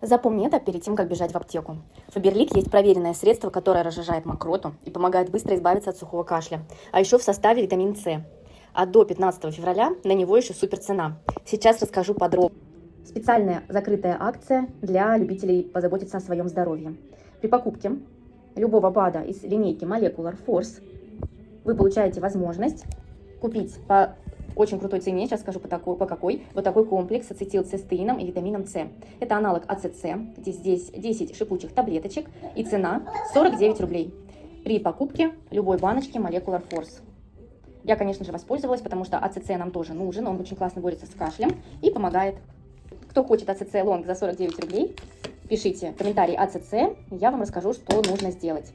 Запомни это перед тем, как бежать в аптеку. Фаберлик есть проверенное средство, которое разжижает мокроту и помогает быстро избавиться от сухого кашля. А еще в составе витамин С. А до 15 февраля на него еще супер цена. Сейчас расскажу подробно. Специальная закрытая акция для любителей позаботиться о своем здоровье. При покупке любого БАДа из линейки Molecular Force вы получаете возможность купить по очень крутой цене, сейчас скажу по какой, вот такой комплекс с ацетилцистеином и витамином С. Это аналог АЦЦ, здесь 10 шипучих таблеточек и цена 49 рублей при покупке любой баночки Molecular Force. Я, конечно же, воспользовалась, потому что АЦЦ нам тоже нужен, он очень классно борется с кашлем и помогает. Кто хочет АЦЦ лонг за 49 рублей, пишите комментарий АЦЦ, и я вам расскажу, что нужно сделать.